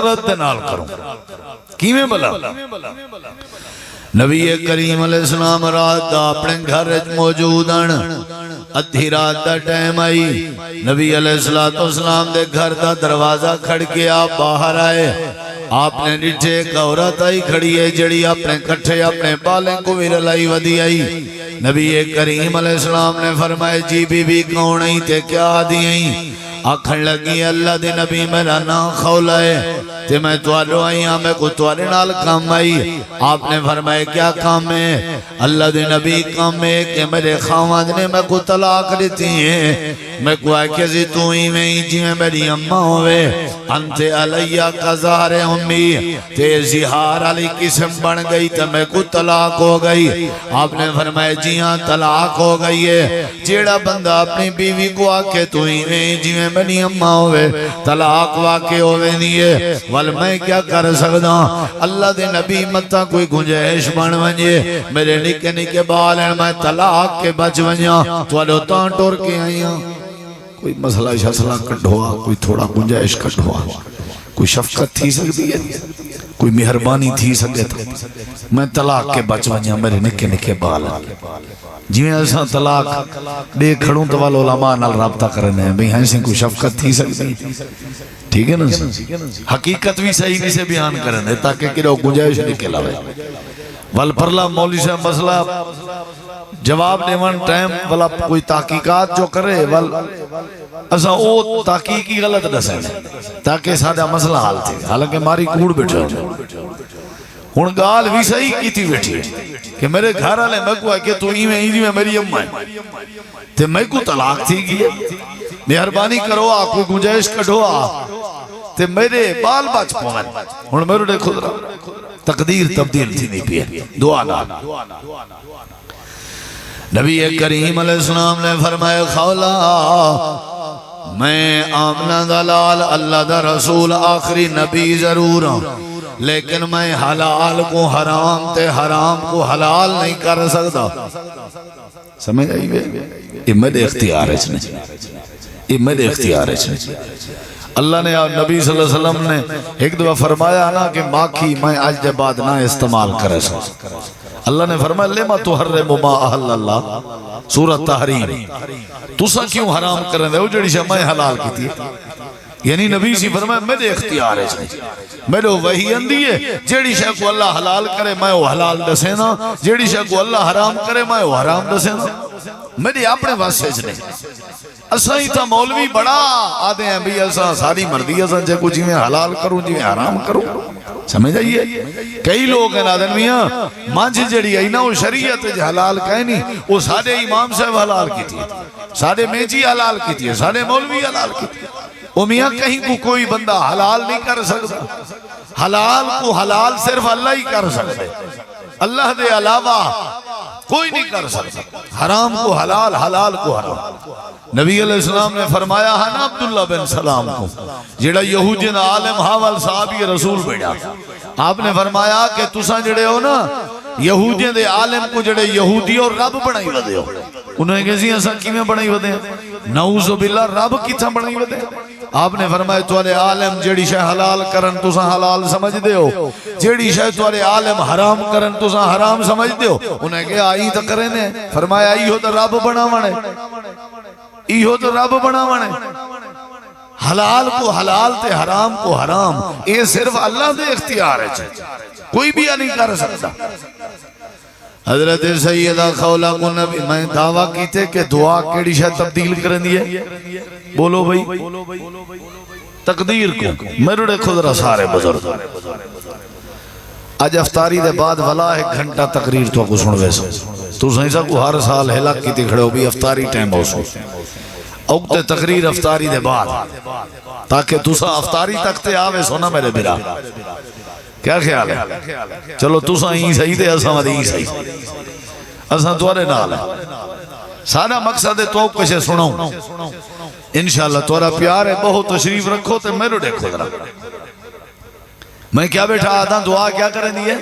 کسرت دے نال کروں کیویں بلا نبی کریم علیہ السلام رات دا اپنے گھر موجود ہیں ادھی رات دا ٹائم آئی نبی علیہ السلام دے گھر دا دروازہ کھڑ کے آپ باہر آئے آپ نے ڈٹھے ایک عورت آئی کھڑی ہے جڑی اپنے کٹھے اپنے بالیں کو بھی رلائی ودی آئی نبی کریم علیہ السلام نے فرمائے جی بی بی کون آئی تے کیا آدھی آئی آکھن لگی اللہ دے نبی میرا نام خولا ہے تے میں توالو آئی ہاں میں کو توالے نال کام آئی آپ نے فرمائے کیا کام ہے اللہ دے نبی کام ہے کہ میرے خامد نے میں کو طلاق لیتی ہیں میں کو آئے کہ تو ہی میں ہی جی میں میری اممہ ہوئے انتے علیہ قضار امی تے زہار علی قسم بن گئی تے میں کو طلاق ہو گئی آپ نے فرمائے جی ہاں طلاق ہو گئی ہے جیڑا بندہ اپنی بیوی کو آکے تو ہی میں جی میں میری اممہ ہوئے طلاق واقع ہوئے نہیں ہے وال میں کیا کر سکتا اللہ دے نبی متا کوئی گنجائش بن ونجے میرے نکے نکے بال ہیں میں طلاق کے بچ ونجا تو والو تاں ٹور کے آئیاں کوئی مسئلہ شسلہ کٹ ہوا کوئی تھوڑا گنجائش کٹ ہوا کوئی شفقت تھی سکتی ہے کوئی مہربانی تھی سکتے تھا میں طلاق کے بچ ونجا میرے نکے نکے بال ہیں جی میں ایسا طلاق دے کھڑوں تو والو علماء نال رابطہ کرنے ہیں بھئی ہنسی کوئی شفقت تھی سکتی ٹھیک ہے نا حقیقت بھی صحیح نہیں سے بیان کرنے تاکہ کدھو گنجائش نکل آئے وال پرلا مولوی سے مسئلہ جواب دیوان ٹائم والا کوئی تحقیقات جو کرے وال ایسا او تحقیقی غلط دسے تاکہ سادہ مسئلہ حال تھے حالانکہ ماری کوڑ بیٹھا ہون گال بھی صحیح کی تھی بیٹھی کہ میرے گھر آلے میں کو ہے کہ تو ہی میں میری اممہ ہے تے میں کو طلاق تھی گئی مہربانی کرو کوئی گنجائش کٹھو تے میرے بال بچ پوائن ہون میرے نے خود رہا تقدیر تبدیل تھی نہیں پیا دعا نہ نبی کریم علیہ السلام نے فرمائے خولا میں آمنہ دلال اللہ دا رسول آخری نبی ضرور ہوں لیکن میں حلال کو حرام تے حرام کو حلال نہیں کر سکتا سمجھ آئی بے یہ میرے اختیار ہے یہ میرے اختیار ہے اللہ نے نبی صلی اللہ علیہ وسلم نے ایک دفعہ فرمایا نا کہ ماکھی میں آج دے بعد نہ استعمال کرے سو اللہ نے فرمایا لما تحرم ما احل اللہ سورۃ تحریم تو سا کیوں حرام کرنے دے وہ جڑی شاہ میں حلال کی تھی یعنی نبی سی فرمایا میرے اختیار ہے میرے وحی اندی ہے جیڑی شاہ کو اللہ حلال کرے میں وہ حلال دسے نا جیڑی شاہ کو اللہ حرام کرے میں وہ حرام دسے نا میرے اپنے واسطے جنے اساں ہی تھا مولوی بڑا آدھے ہیں بھی اساں ساری مردی اساں جے کو جی میں حلال کروں جی میں حرام کروں سمجھ آئیے کئی لوگ ہیں نادن میاں مانچ جڑی آئی نا وہ شریعت جی حلال کہے نہیں وہ سارے امام صاحب حلال کی تھی سارے میجی حلال کی تھی سارے مولوی حلال کی تھی وہ میاں کہیں کو کوئی بندہ حلال نہیں کر سکتا حلال کو حلال صرف اللہ ہی کر سکتے اللہ دے علاوہ کوئی نہیں کر سکتا حرام کو حلال حلال کو حرام نبی علیہ السلام نے فرمایا ہے نا عبداللہ بن سلام کو جڑا یہودین عالم حاول صحابی رسول بیڑا آپ نے فرمایا کہ تساں جڑے ہو نا یہودین دے عالم کو جڑے یہودی اور رب بنائی ودے ہو انہیں کہسی ایسا کی میں بنائی ودے نعوذ باللہ رب کی تھا بنائی ودے آپ نے فرمایا توالے عالم جیڑی شاہ حلال کرن تساں حلال سمجھ دے ہو جیڑی شاہ توالے عالم حرام کرن تساں حرام سمجھ دے ہو انہیں کہا آئی تا کریں نے فرمایا ای ہو تا رب بنا مانے ای ہو تا رب بنا مانے حلال کو حلال تے حرام کو حرام یہ صرف اللہ دے اختیار ہے کوئی بھی نہیں کر سکتا حضرت سیدہ خولہ کو نبی میں دعویٰ کی تھے کہ دعا کیڑی شاہ تبدیل کرن دیئے بولو بھئی تقدیر کو میرے خود رہا سارے بزرگ آج افطاری دے بعد والا ایک گھنٹہ تقریر تو کو سن ویسو تو سنیسا کو ہر سال ہلاک کی تھی کھڑے ہو بھی افطاری ٹائم ہو سو اوکتے تقریر افطاری دے بعد تاکہ تسا افطاری تک تے آوے سونا میرے برا کیا خیال ہے چلو تسا ہی صحیح دے اساں ودی ہی صحیح اساں توارے نال سارا مقصد ہے تو کچھ سناؤں انشاءاللہ تورا پیار ہے بہت تشریف رکھو تے میرے دیکھو ذرا میں کیا بیٹھا آدھا دعا کیا کریں دیئے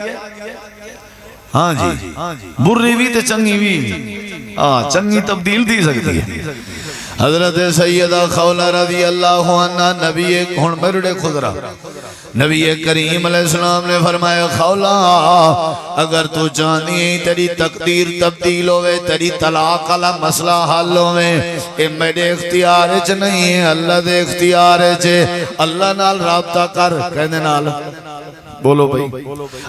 ہاں جی بری بھی تے چنگی بھی چنگی تبدیل تھی سکتی ہے حضرت سیدہ خولہ رضی اللہ عنہ نبی ایک ہون میرے خود رہا نبی کریم علیہ السلام نے فرمایا خولا اگر تو جانی تیری تقدیر تبدیل ہوئے تیری طلاق والا مسئلہ حل ہوئے کہ میرے اختیار چ نہیں ہے اللہ دے اختیار چ اللہ نال رابطہ کر کہنے نال بولو بھائی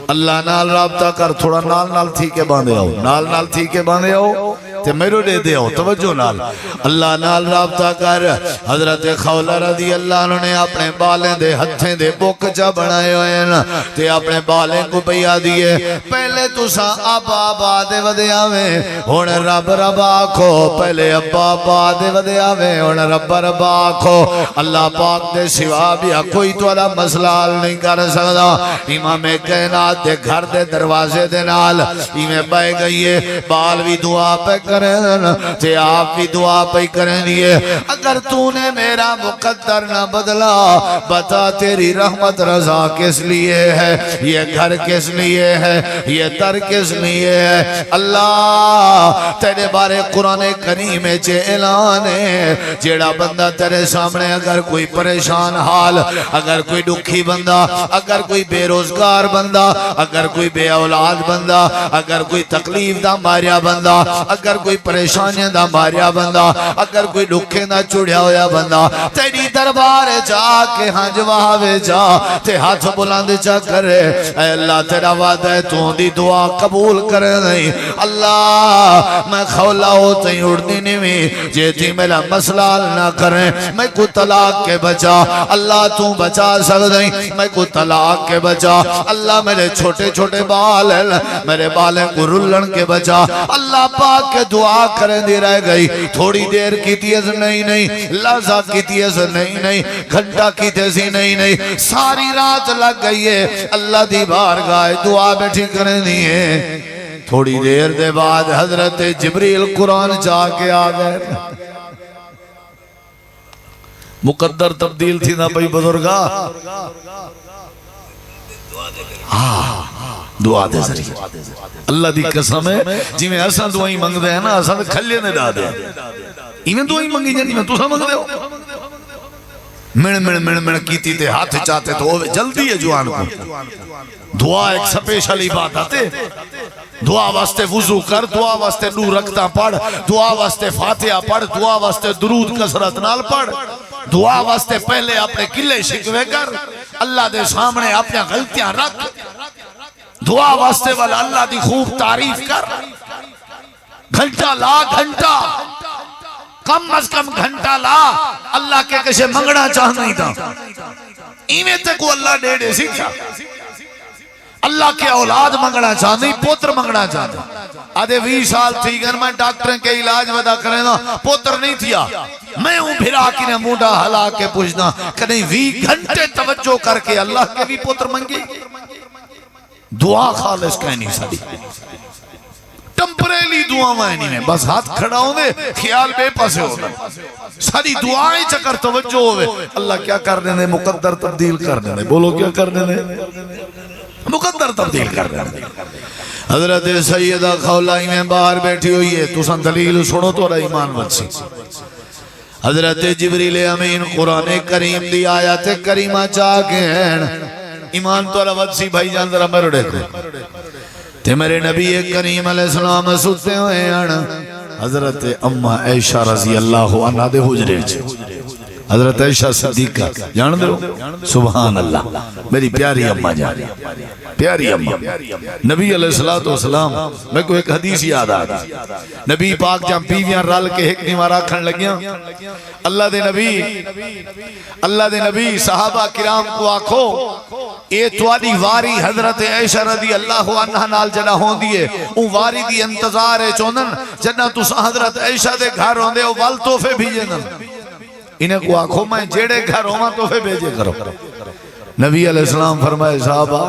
اللہ نال رابطہ کر تھوڑا نال تھی کے باندھے آؤ نال تھی کے باندھے آؤ تے میرے دے دے آؤ توجہ نال اللہ نال رابطہ کر حضرت خولہ رضی اللہ عنہ نے اپنے بالیں دے ہتھیں دے بوک چا بنائے ہوئے نا تے اپنے بالیں کو بیا دیئے پہلے تو سا ابا دے ودے آویں ہون رب آکھو پہلے ابا دے ودے آویں ہون رب آکھو اللہ پاک دے سوا بھی کوئی تو والا مسئلہ حل نہیں کر سکتا امام کائنات دے گھر دے دروازے دے نال ایویں بہ گئی ہے بال بھی دعا پہ کریں تے آپ بھی دعا پہ کریں دیئے اگر تو نے میرا مقدر نہ بدلا بتا تیری رحمت رضا کس لیے ہے یہ گھر کس لیے ہے یہ در کس لیے ہے اللہ تیرے بارے قرآن کریم چے اعلان ہے جیڑا بندہ تیرے سامنے اگر کوئی پریشان حال اگر کوئی دکھی بندہ اگر کوئی بے روزگار بندہ اگر کوئی بے اولاد بندہ اگر کوئی تکلیف دا ماریا بندہ اگر کوئی پریشانی دا ماریا بندہ اگر کوئی دکھے نہ چڑیا ہویا بندہ تیری دربار جا کے ہنج وہاوے جا تے ہاتھ بلند چا کرے اے اللہ تیرا وعدہ ہے تو دی دعا قبول کرے نہیں اللہ میں خولا ہوتا ہی اڑنی نہیں جیتی میرا مسئلہ نہ کریں میں کو طلاق کے بچا اللہ تو بچا سکتا ہی میں کو طلاق کے بچا اللہ میرے چھوٹے چھوٹے بال ہیں میرے بالیں کو رلن کے بچا اللہ پاک کے دعا کریں دی رہ گئی تھوڑی دیر کی تیز نہیں لحظہ کی تیز نہیں گھنٹہ کی تیزی نہیں ساری رات لگ گئی ہے اللہ دی بارگاہ دعا بیٹھی کریں دیئے تھوڑی دیر دے بعد حضرت جبریل قرآن جا کے آ گئے مقدر تبدیل تھی نا بھئی بزرگا دعا دے ذریعے اللہ دی قسم ہے جی میں اساں دعائیں منگ دے ہیں نا اساں دے کھلے نے دا دے ایمیں دعائیں منگی جانی میں تو سا منگ دے ہو مڑ کیتی تے ہاتھ چاہتے تو جلدی ہے جوان کو دعا ایک سپیشل عبادت ہے دعا واسطے وضو کر دعا واسطے نو رکھتا پڑھ دعا واسطے فاتحہ پڑھ دعا واسطے درود کثرت نال پڑھ دعا واسطے پہلے اپنے قلے شکوے کر اللہ دے سامنے اپنے غلطیاں رکھ دعا واسطے والا اللہ دی خوب تعریف کر گھنٹہ لا گھنٹہ کم از کم گھنٹہ لا اللہ کے کسے منگنا چاہ نہیں تھا ایمیں تے کو اللہ ڈیڑے سیکھا اللہ کے اولاد منگنا چاہ نہیں پوتر منگنا چاہ نہیں آدھے 20 سال تھی گر میں ڈاکٹریں کے علاج ودا کریں نا پوتر نہیں تھیا میں ہوں بھرا کی نے موڈا ہلا کے پوچھنا کہ نہیں 20 گھنٹے توجہ کر کے اللہ کے بھی پوتر منگی دعا خالص کہنی ساری ٹمپریلی دعا مائنی میں بس ہاتھ کھڑا ہوئے خیال بے پاسے ہوگا ساری دعائیں چکر توجہ ہوئے اللہ کیا کرنے نے مقدر تبدیل کرنے نے بولو کیا کرنے نے مقدر تبدیل کرنے نے حضرت سیدہ خولائی میں باہر بیٹھی ہوئی ہے تو سن دلیل سنو تو رہا ایمان بچی حضرت جبریل امین قرآن کریم دی آیات کریمہ چاہ کے ہیں ایمان تو رہا بچی بھائی جان ذرا میرے دیکھو تے میرے نبی کریم علیہ السلام سوچتے ہوئے ہیں حضرت امہ عائشہ رضی اللہ عنہ دے حجرے حضرت عائشہ صدیقہ جان دے سبحان اللہ میری پیاری امہ جان پیاری امہ نبی علیہ السلام میں کو ایک حدیث یاد آگا نبی پاک جہاں بیویاں رال کے ایک نیمارا کھن لگیاں اللہ دے نبی صحابہ کرام کو آکھو اے تواری واری حضرت عائشہ رضی اللہ عنہ نال جنہ ہون دیئے ان واری دی انتظار ہے چونن جنہ تو حضرت عائشہ دے گھر ہون دے وال توفے بھیجے نن انہیں کو آکھو میں جیڑے گھر ہوں توفے بھیجے کرو نبی علیہ السلام فرمائے صحابہ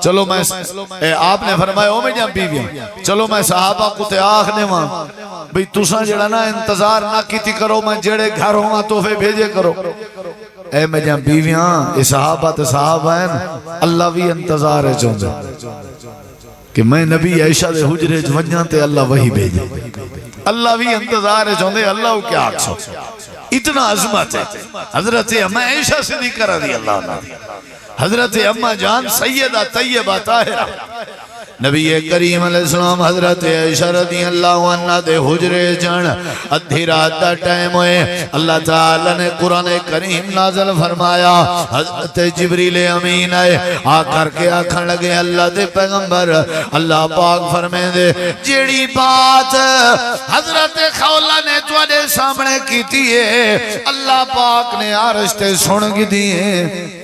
چلو میں آپ نے فرمایا او میں جہاں بیویاں چلو میں صحابہ کو تے آخنے وہاں بھئی تُساں جڑا نا انتظار نہ کیتی کرو میں جیڑے گھر ہوں توفے بھیجے کرو اے میں جہاں بیویاں اے صحابہ تے صحابہ ہیں اللہ بھی انتظار ہے چاہتے کہ میں نبی عائشہ دے حجرے جوانیاں تے اللہ وہی بھیجے اللہ بھی انتظار ہے چاہتے اللہ کیا آکسو اتنا عظمت ہے. حضرت اما عائشہ صدیقہ رضی اللہ عنہ، حضرت اما جان سیدہ طیبہ طاہرہ، نبی کریم علیہ السلام حضرت عائشہ رضی اللہ عنہ دے حجرے جان ادھی رات دا ٹائم ہوئے. اللہ تعالیٰ نے قرآن کریم نازل فرمایا. حضرت جبریل امین آئے، آ کر کے آکھن لگے اللہ دے پیغمبر، اللہ پاک فرمائے دے جیڑی بات حضرت خولہ نے تواڈے سامنے کیتی ہے اللہ پاک نے عرش تے سن کی دیئے.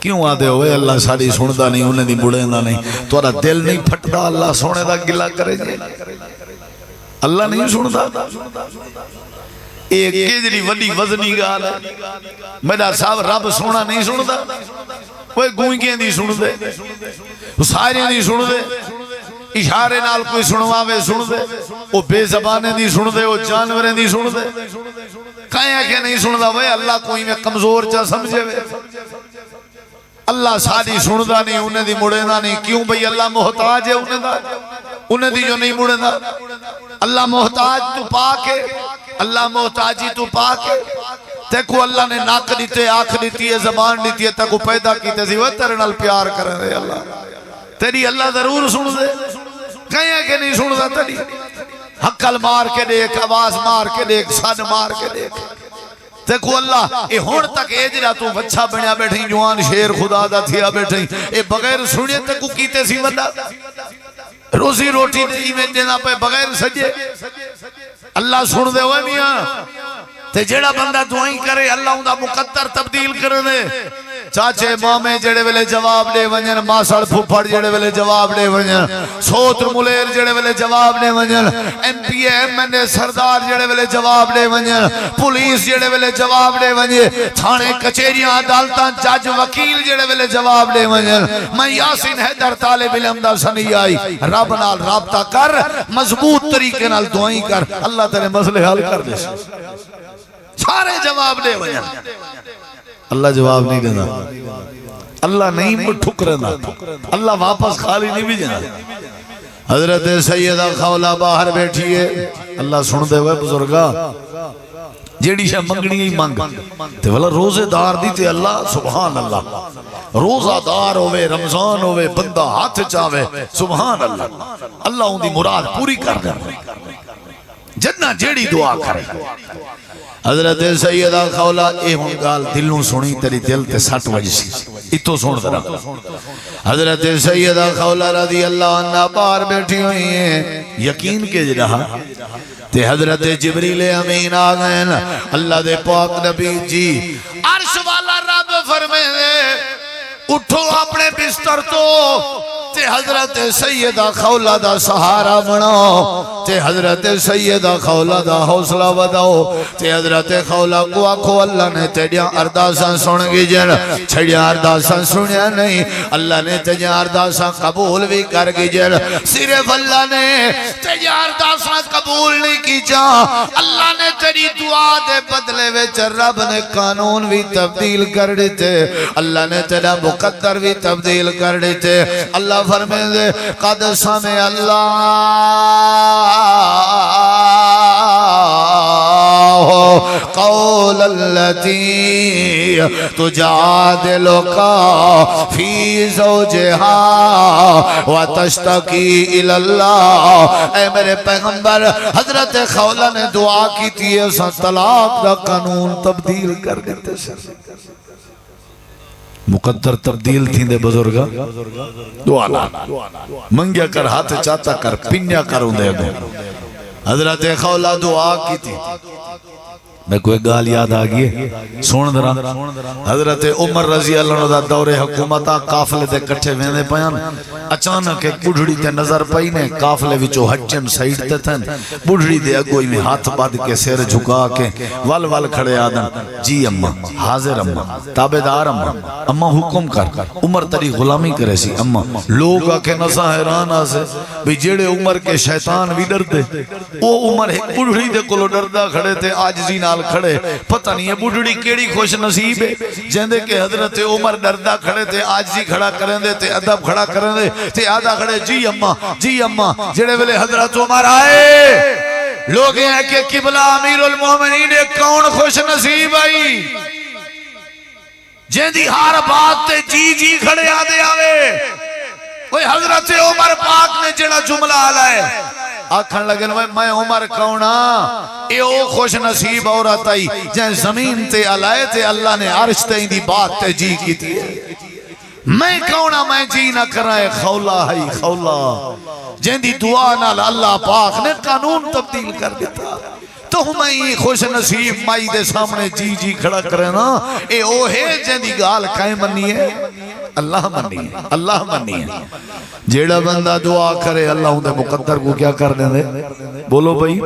کیوں آدھے ہوئے اللہ ساری سندا نہیں، انہیں دی بڑے نہ نہیں، تورا دل نہیں پھٹدا اللہ سونے دا گلہ کرے جے؟ اللہ نہیں سندا. ایک کیجری وڈی وزنی گال ہے میرا صاحب، رب سونا نہیں سندا. کوئی گوئیں دی سن دے، سارے دی سن دے، اشارے نال کوئی سنواوے سن دے، وہ بے زبانے دی سن دے، وہ جانوریں دی سن دے. کہیں کہ نہیں سندا وے اللہ کوئی میں کمزور چا سمجھے وے. اللہ ساری سندا نہیں، انہیں دی مڑے دا نہیں. کیوں بھئی اللہ محتاج ہے انہیں دا، انہیں دی جو نہیں مڑے دا. اللہ محتاج تو پاکے، اللہ محتاجی تو پاکے. تیکو اللہ نے ناک دیتے، آنکھ دیتی ہے، زبان دیتی ہے، تیکو پیدا کیتے سی وہ تیرے نال پیار کریں دے. اللہ تیری اللہ ضرور سن دے. کہیں کہ نہیں سن دا تیری. حقل مار کے دیکھ، آواز مار کے دیکھ، سن مار کے دیکھ. دیکھو اللہ اے ہون تک اے جرا تو بچہ بنیا بیٹھیں، جوان شیر خدا دا تھیا بیٹھیں، اے بغیر سنیے تکو کیتے سی ودا روزی روٹی دی میں دینا پہ بغیر سجے. اللہ سن دے ہوئے میاں تے جیڑا بندہ دعائیں کرے اللہ ان دا مقدر تبدیل کر دے. چاچے مامے جڑے ویلے جواب دے ونجن، ماسڑ پھپڑ جڑے ویلے جواب دے ونجن، سوتر ملیر جڑے ویلے جواب دے ونجن، M P A M N A سردار جڑے ویلے جواب دے ونجن، پولیس جڑے ویلے جواب دے ونجن، تھانے کچہریاں عدالتاں جج وکیل جڑے ویلے جواب دے ونجن. میں یاسین حیدر طالب علم دا سنی آئی، رب نال رابطہ کر، مضبوط طریقے نال دعائیں کر، اللہ تیرے مسئلے حل کر دے. سارے جواب دے ونجن. اللہ جواب نہیں دینا، اللہ نہیں ٹھکرنا، اللہ واپس خالی نہیں بھی جانا. حضرت سیدہ خولہ باہر بیٹھی ہے. اللہ سن دے ہوئے بزرگا جیڑی شاہ منگنی ہی منگ تے والا روزے دار دی تے اللہ سبحان اللہ. روزہ دار ہوئے، رمضان ہوئے، بندہ ہاتھ چاہوے سبحان اللہ، اللہ ان دی مراد پوری کر دے جنہ جیڑی دعا کرے. حضرت سیدہ خولہ اے ہون گال دلوں سنی تیری دل تے سٹ وجہ سی اتو سن درہ. حضرت سیدہ خولہ رضی اللہ عنہ باہر بیٹھی ہوئی ہیں. یقین کے رہا تے حضرت جبریل امین آگئن. اللہ دے پاک نبی جی عرش والا رب فرمے دے اٹھو اپنے بستر تو تے حضرت سیدہ خولہ دا سہارا بناؤ، تے حضرت سیدہ خولہ دا حوصلہ وداؤ، تے حضرت خولہ کو آکھو اللہ نے تیڑیاں ارداساں سن گی جن. چھڑیاں ارداساں سنیا نہیں، اللہ نے تیڑیاں ارداساں قبول بھی کر گی جن. صرف اللہ نے تیڑیاں ارداساں قبول نہیں کی جا، اللہ نے تیری دعا دے بدلے وچ رب نے قانون بھی تبدیل کر دیتے، اللہ نے تیرا مقدر بھی تبدیل کر دیتے. اللہ فرمے دے قد سمع اللہ قول التي تجادلك في زوجها وتشتكي الى الله. اے میرے پیغمبر حضرت خولہ نے دعا کی تھی ایسا طلاق کا قانون تبدیل کر دیتے سے. مقدر تبدیل تھی دے بزرگا دعا لا منگیا کر ہاتھ چاہتا کر پنیا کروں دے دے. حضرت خولہ دعا کی تھی. میں کوئی گال یاد آگئی سون درہ حضرت عمر رضی اللہ عنہ دا دور حکومتہ قافلے دے کٹھے ویندے پیان. اچانک ایک بڑھڑی تے نظر پائی نے قافلے وچو حجن سائیڈ تے تھن. بڑھڑی دے اگوئی میں ہاتھ باد کے سیر جھکا کے وال وال کھڑے آدم جی اممہ حاضر اممہ تابدار اممہ اممہ حکم کر. عمر تری غلامی کرے سی اممہ. لوگ آکے نسا حیران آسے بھی جیڑے عمر کے شیطان بھی ڈر دے. وہ عمر ایک بڑھڑی دے کلو ڈردہ کھڑے تھے آجزی نال کھڑے. پتہ نہیں ہے بڑھڑی کیڑی خوش نصیب ہے جندے کہ حضرت عمر ڈردہ کھڑے تھے آجزی کھڑا کریں دے تے ادب کھڑا کریں دے تے آدھا کھڑے جی اممہ جی اممہ. جڑے ویلے حضرت عمر آئے لوگ ہیں کہ قبلہ امیر المومنین کون خوش نصیب آئی جن دی ہر بات تے جی جی کھڑے آدے آوے کوئی حضرت عمر پاک نے جڑا جملہ آلائے آکھن لگن میں عمر کونا اے او خوش نصیب عورت آئی جن زمین تے آلائے تے اللہ نے عرش تے دی بات تے جی کی تھی میں کونا میں جی نہ کرائے خولا ہے خولا جن دی دعا نال اللہ پاک نے قانون تبدیل کر دیتا تو ہمیں خوش نصیب مائی دے سامنے جی جی کھڑا کرے نا اے او ہے جن دی گال کائیں منی ہے اللہ منی ہے اللہ منی ہے جیڑا بندہ دعا کرے اللہ ان دے مقدر کو کیا کر دیں دے بولو بھائی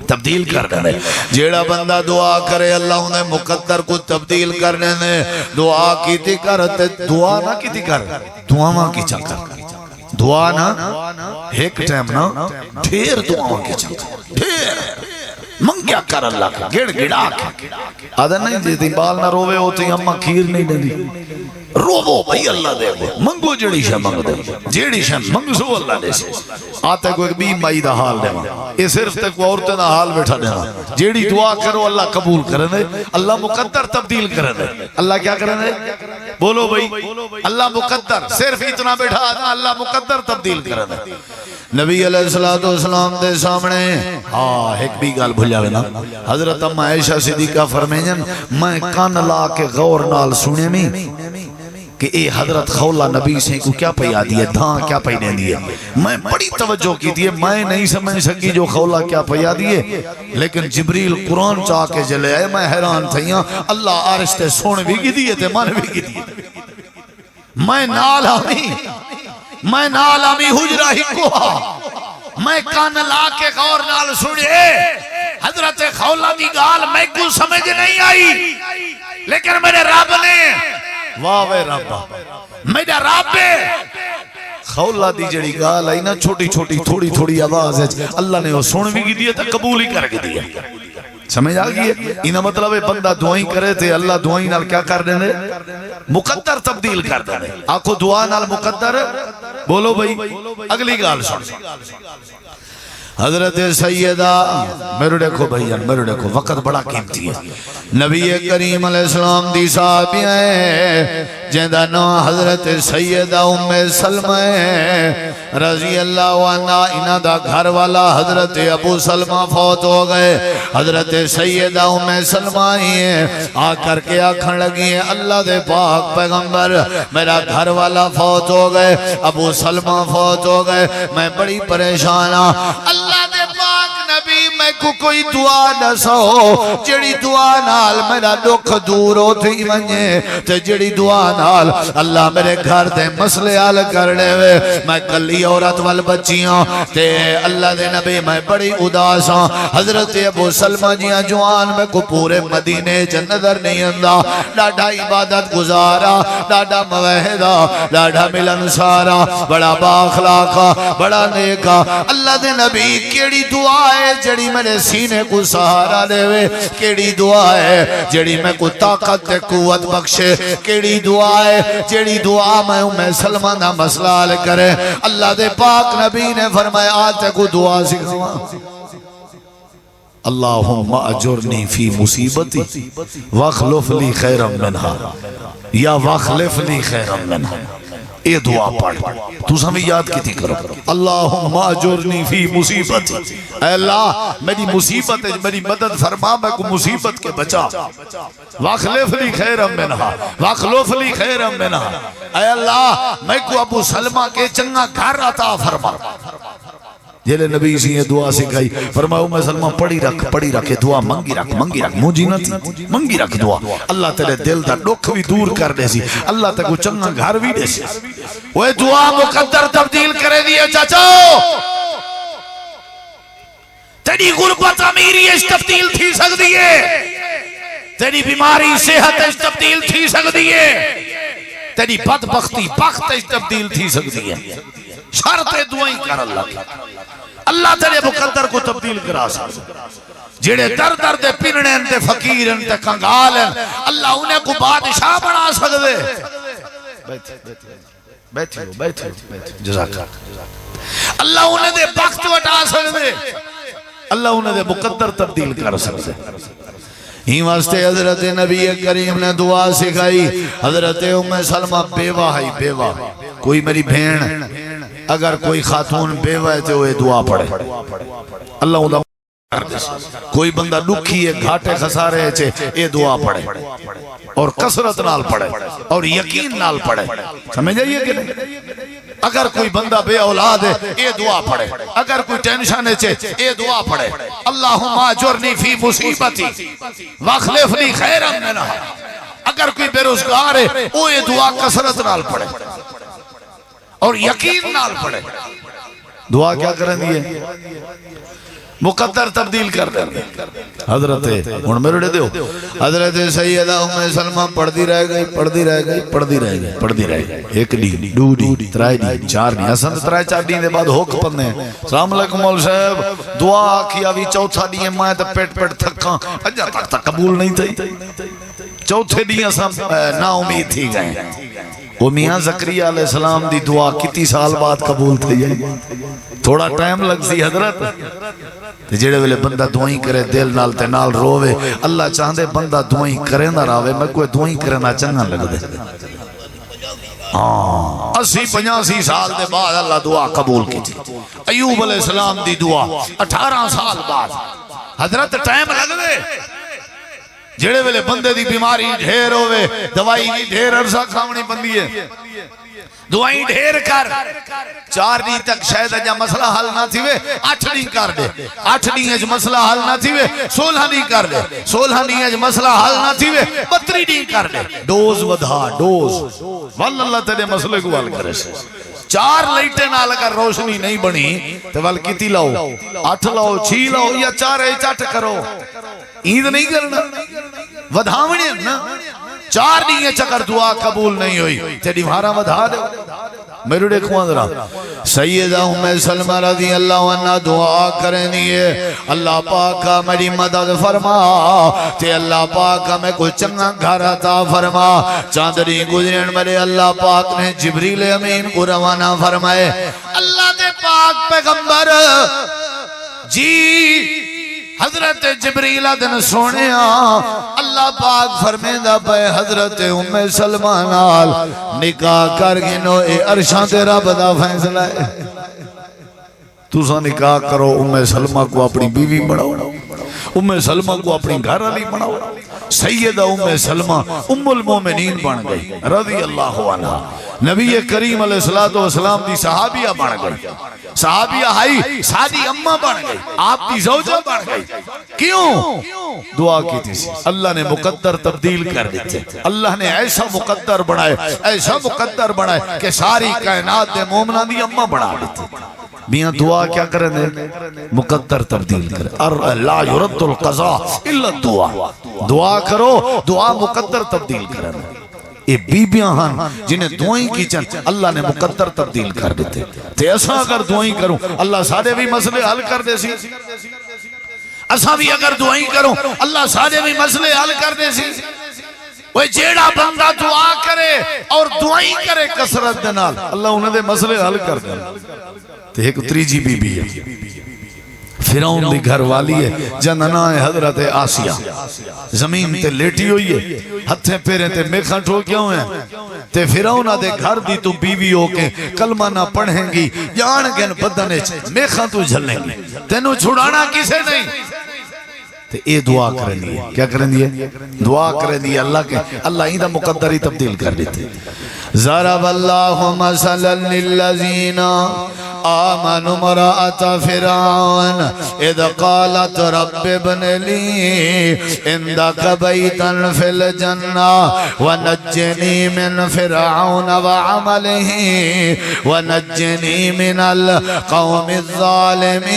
تبدیل کر دیں دے جیڑا بندہ دعا کرے اللہ ان دے مقدر کو تبدیل کر دیں دے دعا کیتی کرتے دعا نہ کیتی کر دعا ماں کی چکر دعا نا ایک ٹائم نا ڈھیر دعا کی چکر ڈھیر منگیا کر اللہ کا گڑ گڑا کے آدھا نہیں دیتی بال نہ روے ہوتی اممہ کھیر نہیں دیتی روو بھئی اللہ دے گو منگو جڑی شاہ منگ دے جڑی شاہ منگ سو اللہ دے سے آتا کوئی بی مائی دا حال دے یہ صرف تے کوئی عورتیں دا حال بیٹھا دینا جڑی دعا کرو اللہ قبول کرنے دے اللہ مقدر تبدیل کرنے دے اللہ کیا کرنے دے بولو بھئی اللہ مقدر صرف اتنا بیٹھا آدھا اللہ مقدر تبدیل کرنے دے نبی علیہ السلام دے سامنے ایک بھی گال بھول جاوے نا حضرت اما عائشہ صدیقہ فرمائیں میں کان لا کے غور نال سنے میں کہ اے حضرت خولا نبی سے کو کیا پیا دیئے دھان کیا پہنے دیئے میں بڑی توجہ کی دیئے میں نہیں سمجھ سکی جو خولا کیا پیا دیئے لیکن جبریل قرآن چاہ کے جلے آئے میں حیران تھا اللہ عرش تے سونے بھی کی دیئے تے من بھی کی دیئے میں نال آمی حجرہ ہی کوہا میں کان لا کے غور نال سنے حضرت خولا دی گال میں کو سمجھ نہیں آئی لیکن میرے رب نے واہ وے ربا میرا رب خولا دی جڑی گال آئی نا چھوٹی چھوٹی تھوڑی تھوڑی آواز ہے اللہ نے وہ سن بھی دیا تھا قبول ہی کر کے دیا سمجھ آگئی ہے انہا مطلب ہے بندہ دعائیں کرے تھے اللہ دعائیں نال کیا کر دیں دے مقدر تبدیل کر دیں دے آنکھو دعا نال مقدر بولو بھئی اگلی گال سن حضرت سیدہ میرے دیکھو بھائیان میرے دیکھو وقت بڑا قیمتی ہے نبی کریم علیہ السلام دی صحابی ہیں جہاں نا حضرت سیدہ ام سلمہ رضی اللہ عنہ انہ دا گھر والا حضرت ابو سلمہ فوت ہو گئے حضرت سیدہ ام سلمہ ہیں آ کر کے آکھن لگی ہیں اللہ دے پاک پیغمبر میرا گھر والا فوت ہو گئے ابو سلمہ فوت ہو گئے میں بڑی پریشان ہوں اللہ دے پاک نبی میں کو کوئی دعا نہ سو جڑی دعا نال میرا دکھ دور ہوتی ونجے تے جڑی دعا نال اللہ میرے گھر دے مسئلے حل کرنے وے میں کلی عورت وال بچیاں تے اللہ دے نبی میں بڑی اداس ہوں حضرت ابو سلمہ جیاں جوان میں کو پورے مدینے چ نظر نہیں اندا ڈاڈا عبادت گزارا ڈاڈا موحدہ ڈاڈا ملنسارا بڑا باخلاقا بڑا نیکا اللہ دے نبی کیڑی دعا ہے جڑی میرے سینے کو سہارا دے وے کیڑی دعا ہے جڑی میں کو طاقت تے قوت بخشے کیڑی دعا ہے جڑی دعا میں سلمہ نہ مسئلہ حل کرے اللہ دے پاک نبی نے فرمایا آتے کو دعا سکھوا اللہم اجرنی فی مصیبتی واخلف لی خیرم منہا یا واخلف لی خیرم منہا اے دعا پڑھ تو سمیں یاد کی تھی کرو اللہم اجرنی فی مصیبت اے اللہ میری مصیبت ہے میری مدد فرما میں کو مصیبت کے بچا واخلف لی خیرم منہا واخلف لی خیرم منہا اے اللہ میں کو ابو سلمہ کے چنگا گھر عطا فرما جیلے نبی اسی یہ دعا سکھائی فرماؤ میں سلمہ پڑی رکھ دعا منگی رکھ مجھے نہ تھی منگی رکھ دعا اللہ تیرے دل دا دکھ بھی دور کر دے سی اللہ تے کو چنگا گھر بھی دے سی وہ دعا مقدر تبدیل کرے دیئے چاچو تیری غربت امیری اس تبدیل تھی سکتی ہے تیری بیماری صحت اس تبدیل تھی سکتی ہے تیری بدبختی بخت اس تبدیل تھی سکتی ہے شرط دعائیں کر اللہ کی اللہ تیرے مقدر کو تبدیل کرا سکتا جڑے در در دے پننے انتے فقیر انتے کنگال ہیں اللہ انہیں کو بادشاہ بنا سکتے بیٹھے ہو جزاک اللہ انہیں دے بخت وٹا سکتے اللہ انہیں دے مقدر تبدیل کر سکتے ہی واسطے حضرت نبی کریم نے دعا سکھائی حضرت ام سلمہ بیوہ ہے بیوہ کوئی میری بھین اگر کوئی خاتون بیوہ ہے تو وہ دعا پڑھے اللہ انہیں کوئی بندہ دکھی ہے گھاٹے خسارے ہے یہ دعا پڑھے اور کثرت نال پڑھے اور یقین نال پڑھے سمجھ جائیے کہ نہیں اگر کوئی بندہ بے اولاد ہے یہ دعا پڑھے اگر کوئی ٹینشن ہے یہ دعا پڑھے اللہم اجرنی فی مصیبتی واخلفنی خیرا منہا اگر کوئی بے روزگار ہے وہ یہ دعا کثرت نال پڑھے اور یقین نال پڑھے دعا کیا کریں دیئے مقدر تبدیل کر دیں حضرت ان میرے دیو حضرت سیدہ ام سلمہ پڑھ دی رہ گئی پڑھ دی رہ گئی پڑھ دی رہ گئی پڑھ دی رہ گئی ایک دی دو دی ترائی دی چار دی حسن ترائی چار دی دے بعد ہوک پندے السلام علیکم مول صاحب دعا کیا بھی چوتھا دی مائیں تے پیٹ پیٹ تھکاں اجا تک قبول نہیں تھی چوتھے دی اساں نا امید تھی گئے وہ میاں زکریا علیہ السلام دی دعا کتی سال بعد قبول تھی تھوڑا ٹائم لگ سی حضرت جیڑے ویلے بندہ دعائیں کرے دل نال تے نال روے اللہ چاہندے بندہ دعائیں کرے نہ راوے میں کوئی دعائیں کرے نہ چنگا لگ دے 80-85 سال دے بعد اللہ دعا قبول کی تھی ایوب علیہ السلام دی دعا 18 سال بعد حضرت ٹائم لگ دے جیڑے ویلے بندے دی بیماری ڈھیر ہوئے دوائی بھی ڈھیر عرصہ کھاونی بندی ہے دعائیں ڈھیر کر 4 دن تک شاید اجا مسئلہ حل نہ تھی وے 8 دن کر دے 8 دن اج مسئلہ حل نہ تھی وے 16 دن کر دے 16 دن اج مسئلہ حل نہ تھی وے 32 دن کر دے ڈوز ودھا ڈوز واللہ اللہ تیرے مسئلے کو حل کرے 4 لائٹیں نال اگر روشنی نہیں بنی تو ول کتی لاؤ 8 لاؤ 6 لاؤ یا 4 چٹ کرو عید نہیں کرنا ودھاونے نا 4 دن چکر دعا قبول نہیں ہوئی تیری مہارا ودھا دے میرے دیکھو ذرا سیدہ ام سلمہ رضی اللہ عنہ دعا کریں دیئے اللہ پاک کا میری مدد فرما تے اللہ پاک کا میں کوئی چنگا گھر عطا فرما چاندری گزرین میرے اللہ پاک نے جبریل امین کو روانہ فرمائے اللہ دے پاک پیغمبر جی حضرت جبریل دن سونے اللہ پاک فرمیدہ پہ حضرت ام سلمہ نال نکاح کر گنو اے عرشاں تیرا بدا فیصلہ ہے تو سا نکاح کرو ام سلمہ کو اپنی بیوی بڑھاؤ ام سلمہ کو اپنی گھر علی بڑھاؤ سیدہ ام سلمہ ام المومنین بن گئی رضی اللہ عنہ نبی کریم علیہ السلام دی صحابیہ بن گئی صحابیہ ہائی سادی اممہ بن گئی آپ دی زوجہ بن گئی کیوں دعا کی تھی اللہ نے مقدر تبدیل کر دیتے اللہ نے ایسا مقدر بنائے کہ ساری کائنات دے مومنہ دی اممہ بنا دیتے میاں دعا کیا کریں دے مقدر تبدیل کریں لا یرد القضاء الا الدعا دعا کرو دعا مقدر تبدیل کریں یہ بیبیاں ہاں جنہیں دعائیں کی چند اللہ نے مقدر تبدیل کر دیتے تے ایسا اگر دعائیں کروں اللہ سارے بھی مسئلے حل کر دے سی ایسا بھی اگر دعائیں کروں اللہ سارے بھی مسئلے حل کر دے سی وہ جیڑا بندہ دعا کرے اور دعائیں کرے کثرت دنال اللہ انہیں دے مسئلے حل کر دے تے ایک تریجی بی بی ہے فرعون دی گھر والی ہے جننا ہے حضرت آسیہ زمین تے لیٹی ہوئی ہے ہتھیں پیریں تے میکھاں ٹھوکیاں ہوئے ہیں تے فرعون دے گھر دی تو بیوی ہو کے کلمہ نہ پڑھیں گی جان گن بدنے میکھاں تو جھلیں گی تینوں چھڑانا کسے نہیں تے اے دعا کریں دیئے کیا کریں دیئے دعا کریں دیئے اللہ کے اللہ ہی دا مقدر ہی تبدیل کر دیتے ضرب اللہ مثلا للذین آمنوا امرأة فرعون اذ قالت رب ابن لي عندك بيتا في الجنة ونجني من فرعون وعمله ونجني من القوم الظالمين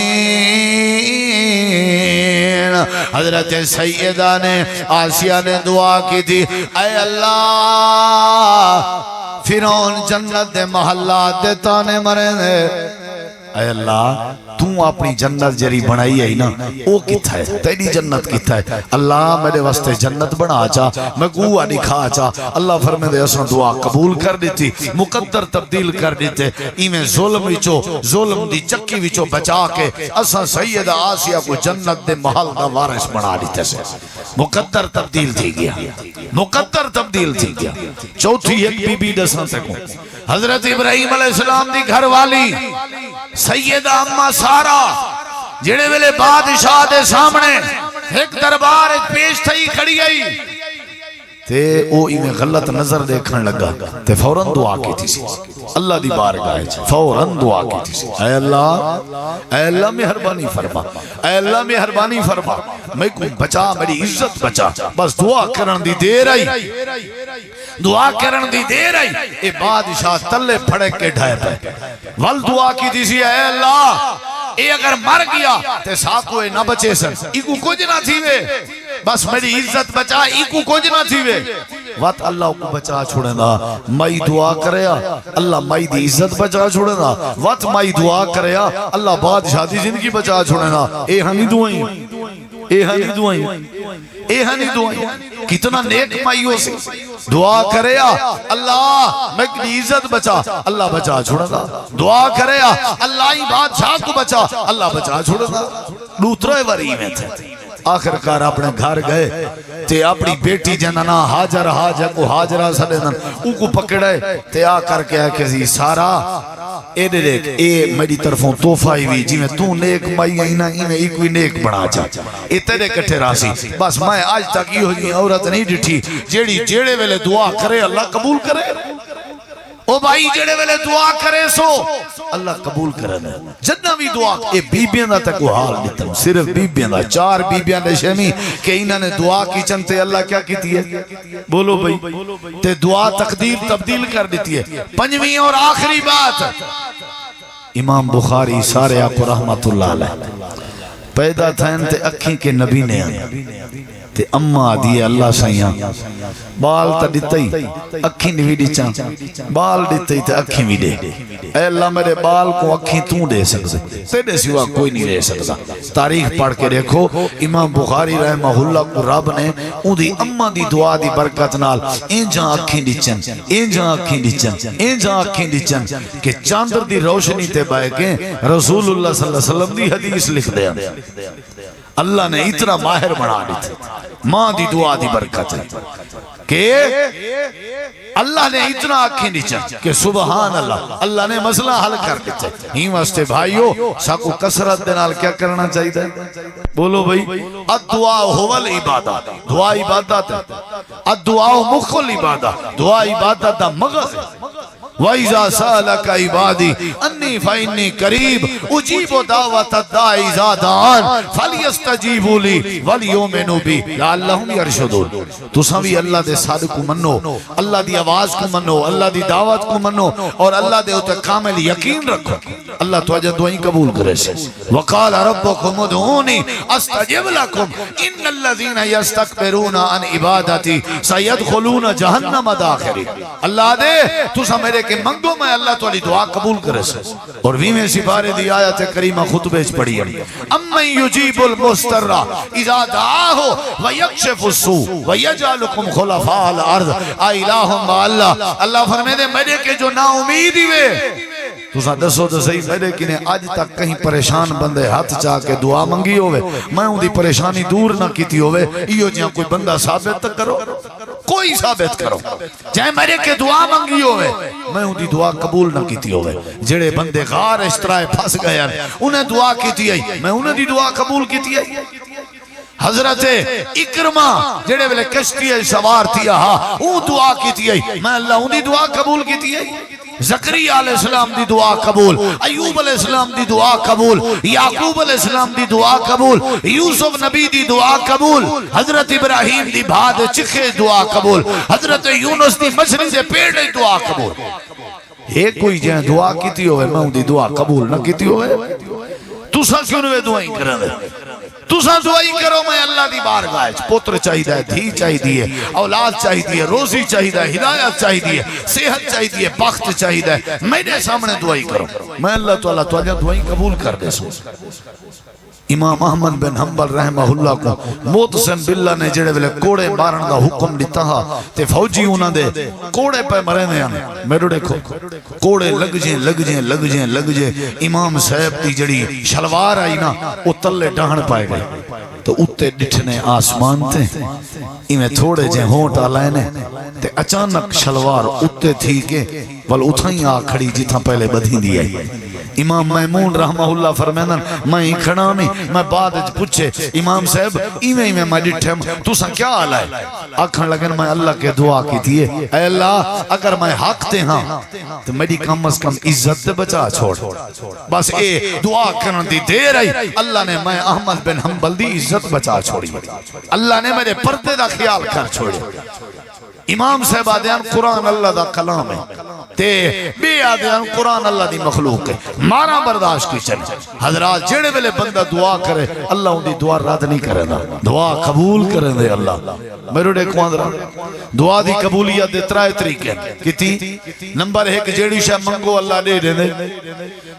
حضرت سیدہ نے آسیہ نے دعا کی تھی اے اللہ فرعون جنت دے محلات دے تانے مرے دے اے اللہ تو اپنی جنت جری بنائی ہے نا او کتھا ہے تیری جنت کتھا ہے اللہ میرے واسطے جنت بنا چا میں گوہ دکھا چا اللہ فرمے دے اساں دعا قبول کر دیتی مقدر تبدیل کر دیتے ایمیں ظلم دی چکی وچو بچا کے اساں سیدہ آسیہ کو جنت دے محل دا وارث بنا دیتے سے مقدر تبدیل تھی گیا مقدر تبدیل تھی گیا چوتھی ایک بی بی دساں تکوں حضرت ابراہیم علیہ السلام دی گھر والی سیدہ اماں سارا جڑے ویلے بادشاہ دے سامنے ایک دربار ایک پیش تھی کھڑی گئی تے او انہیں غلط نظر دیکھن لگا تے فوراں دعا کی تھی سی اللہ دی بارگاہ ہے فوراں دعا کی تھی سی اے اللہ مہربانی فرما اے اللہ مہربانی فرما میں کو بچا میری عزت بچا بس دعا کرن دی دیر آئی دعا کرن دی دیر آئی اے بادشاہ تلے پھڑے کے ڈھائے پہ ول دعا کی تھی سی اے اللہ اے اگر مر گیا تے ساتھوے نہ بچے سن ایکو کچھ نہ تھی وے بس میری عزت بچا ایکو کچھ نہ تھی وے وات اللہ کو بچا چھوڑے دا مائی دعا کریا اللہ مائی دی عزت بچا چھوڑے دا وات مائی دعا کریا اللہ بادشاہ دی زندگی بچا چھوڑے دا اے ہنی دعائیں اے ہنی دعائیں اے ہنی دعائیں کتنا نیک مائیوں سے دعا کریا اللہ میں کی عزت بچا اللہ بچا چھوڑا دا دعا کریا اللہ ہی بادشاہ کو بچا اللہ بچا چھوڑا دا دوترے وری میں تھے آخر کار اپنے گھر گئے تے اپنی بیٹی جننا حاجر کو حاجرہ سڑنن او کو پکڑے تے آ کر کے کہ سارا اے دیکھ اے میری طرفوں توفائی ہوئی جی میں تو نیک مائی اینا ایمیں ایک بھی نیک بنا چا اے تیرے کٹھے راسی بس میں آج تک یہ ہوئی عورت نہیں ڈٹھی جیڑے ویلے دعا کرے اللہ قبول کرے او بھائی جڑے ویلے دعا کرے سو اللہ قبول کرنے جتنا بھی دعا اے بیبیاں دا تک وہ حال دیتا ہوں صرف بیبیاں دا 4 بیبیاں نے شمی کہ انہوں نے دعا کی چنتے اللہ کیا کیتی ہے بولو بھائی تے دعا تقدیر تبدیل کر دیتی ہے 5ویں اور آخری بات امام بخاری سارے آپ کو رحمت اللہ علیہ پیدا تھا تے اکھیں کے نبی نے تے اممہ دیئے اللہ سائیاں بال تا دیتائی اکھیں بھی ڈیچاں بال دیتائی تے اکھیں بھی دے اے اللہ میرے بال کو اکھیں توں دے سکتے تیرے سوا کوئی نہیں دے سکتا تاریخ پڑھ کے دیکھو امام بخاری رحمہ اللہ کو رب نے ان دی اممہ دی دعا دی برکت نال این جہاں اکھیں ڈیچن این جہاں اکھیں ڈیچن این جہاں اکھیں ڈیچن کہ چاندر دی روشنی تے بائے کے رسول اللہ صلی اللہ علیہ وسلم دی حدیث لکھ دیا اللہ نے اتنا ماہر بنا دی تھی ماں دی دعا دی برکت ہے کہ اللہ نے اتنا آنکھیں نیچن کہ سبحان اللہ اللہ نے مسئلہ حل کر دیتے ہی واسطے بھائیو ساکو کسرت دنال کیا کرنا چاہیے بولو بھائی الدعا ہول عبادت دعا عبادت ہے الدعا مخل عبادت دعا عبادت دا مغز وَإِذَا سَأَلَكَ عِبَادِي أَنِّي فَإِنِّي قَرِيبٌ أُجِيبُ دَعْوَةَ الدَّاعِ إِذَا دَعَانِ فَلْيَسْتَجِيبُوا لِي وَلْيُؤْمِنُوا بِي لَعَلَّهُمْ يَرْشُدُونَ تو سبھی اللہ دے صادق کو منو اللہ دی آواز کو منو اللہ دی دعوت کو منو اور اللہ دے اتنے کامل یقین رکھو اللہ تو اجہ دعائیں قبول کرے سے وَقَالَ رَبُّكُمُ ادْعُونِي أَسْتَجِبْ لَكُمْ إِنَّ الَّذِينَ يَسْتَكْبِرُونَ عَنْ عِبَادَتِي سَيَدْخُلُونَ جَهَنَّمَ دَاخِرِينَ اللہ دے تو سا میرے کہ منگو میں اللہ تو علی دعا قبول کرے سے اور ویمیں سپارے دی آیت کریمہ خطبے پڑھی ہے امن یجیب المستر اذا دعاہو ویکشف السوء ویجعلکم خلفاء الارض الہم با اللہ اللہ فرمے دے میرے کہ جو نا امیدی وے تو سا دسو تو صحیح میرے کنے آج تک کہیں پریشان بندے ہاتھ چاہ کے دعا منگی ہوئے میں ان دی پریشانی دور نہ کیتی ہوئے ایو جہاں کوئی بندہ ثابت کرو کوئی ثابت کرو جائے میرے کے دعا منگی ہوئے میں ان دی دعا قبول نہ کیتی ہوئے جڑے بندے غار اشترائے پھنس گئے انہیں دعا کیتی ہے میں انہیں دی دعا قبول کیتی ہے حضرت اکرمہ جڑے ویلے کشتی سوار تھیا وہ دعا کیتی ہے میں اللہ ان دی دعا قبول کیتی ہے زکریا علیہ السلام دی دعا قبول ایوب علیہ السلام دی دعا قبول یعقوب علیہ السلام دی دعا قبول یوسف نبی دی دعا قبول حضرت ابراہیم دی بھاد چکھے دعا قبول حضرت یونس دی مچھلی سے پیڑ دی دعا قبول ایک کوئی جہاں دعا کیتی ہوئے میں ان دی دعا قبول نہ کیتی ہوئے تو سا کیوں نوے دعائیں کرنے تساں دعائی کرو میں اللہ دی بارگاہ وچ پتر چاہیدا ہے، دھی چاہیدی ہے، اولاد چاہیدی ہے، روزی چاہیدا ہے، ہدایت چاہیدی ہے، صحت چاہیدی ہے، بخت چاہیدا ہے، میرے سامنے دعائی کرو، میں اللہ تعالیٰ تواجہ دعائی قبول کر دے سو۔ امام احمد بن حنبل رحمہ اللہ کو موتسم باللہ نے جڑے ویلے کوڑے مارن دا حکم دیتا ہا تے فوجی انہاں دے کوڑے پہ مرے نے آنے میرے دیکھو کوڑے لگ جیں امام صاحب دی جڑی شلوار آئی نا وہ تلے ڈہن پائے گئے تو اتے ڈٹھنے آسمان تے ایمیں تھوڑے جیں ہونٹ آلائے نے تے اچانک شلوار اتے تھی کہ ول اتھائیں آ کھڑی جتھاں پہلے بدھی دی آئی۔ امام میمون رحمہ اللہ فرمیدن میں ہی کھڑا نہیں، میں بعد پوچھے امام صاحب ایویں میں ڈٹھے تو سا کیا حال ہے؟ آکھن لگن میں اللہ کے دعا کی تھی اے اللہ اگر میں حق تے ہاں تو میری کم از کم عزت بچا چھوڑ، بس اے دعا کرن دی دیر آئی اللہ نے میں احمد بن حنبل دی عزت بچا چھوڑی، اللہ نے میرے پردے دا خیال کر چھوڑی۔ امام صاحب آدھیان قرآن اللہ دا کلام ہے تے بے آدھیان قرآن اللہ دی مخلوق ہے، مارا برداشت کی چلی۔ حضرات جڑے ویلے بندہ دعا کرے اللہ ان دی دعا رد نہیں کرے نا، دعا قبول کرے دے اللہ۔ میرے دیکھو آدھرا دعا دی قبولیت دے ترائے طریقے کتی نمبر 1 جیڑی شاہ منگو اللہ دے دے دے،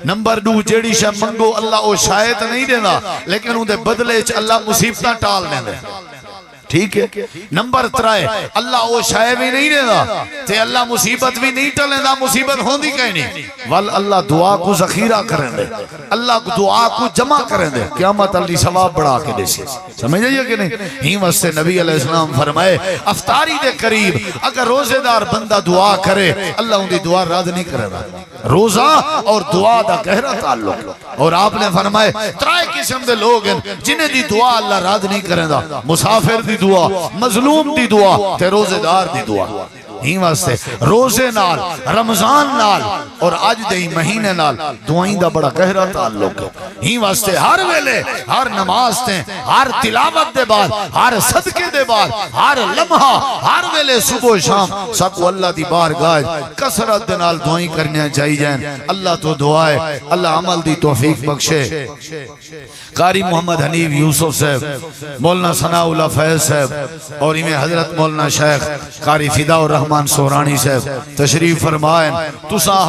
نمبر 2 جیڑی شاہ منگو اللہ او شاید نہیں دینا لیکن ان دے بدلے اللہ مصیبتاں ٹال دے دے، ٹھیک ہے۔ نمبر 3 اللہ وہ شاید بھی نہیں دینا تے اللہ مصیبت بھی نہیں ٹلیں دا، مصیبت ہوندی کہیں نہیں وال اللہ دعا کو ذخیرہ کریں دے، اللہ دعا کو جمع کریں دے، قیامت اللہ ثواب بڑھا کے دے سے، سمجھ جائیے کہ نہیں؟ ہی واسطے نبی علیہ السلام فرمائے افطاری دے قریب اگر روزے دار بندہ دعا کرے اللہ ان دی دعا رد نہیں کرے گا، روزہ اور دعا دا گہرا تعلق۔ اور آپ نے فرمائے 3 قسم دے لوگ ہیں جنہیں دی دعا اللہ رد نہیں کرے گا، مسافر دی دعا، مظلوم دی دعا تے روزے دار دی دعا۔ ہی واسطے روزے نال رمضان نال اور آج دے مہینے نال دعائیں دا بڑا گہرا تعلق ہے۔ ہی واسطے ہر ویلے ہر نماز تے ہر تلاوت دے بعد ہر صدقے دے بعد ہر لمحہ ہر ویلے صبح و شام سب اللہ دی بارگاہ کثرت دے نال دعائیں کرنیاں چاہیے جائیں۔ اللہ تو دعائے اللہ عمل دی توفیق بخشے۔ قاری محمد حنیف یوسف صاحب، مولانا ثناء اللہ فیض صاحب اور امام حضرت مولانا شیخ قاری فدا الرحمن سورانی صاحب تشریف فرمائیں۔ تسا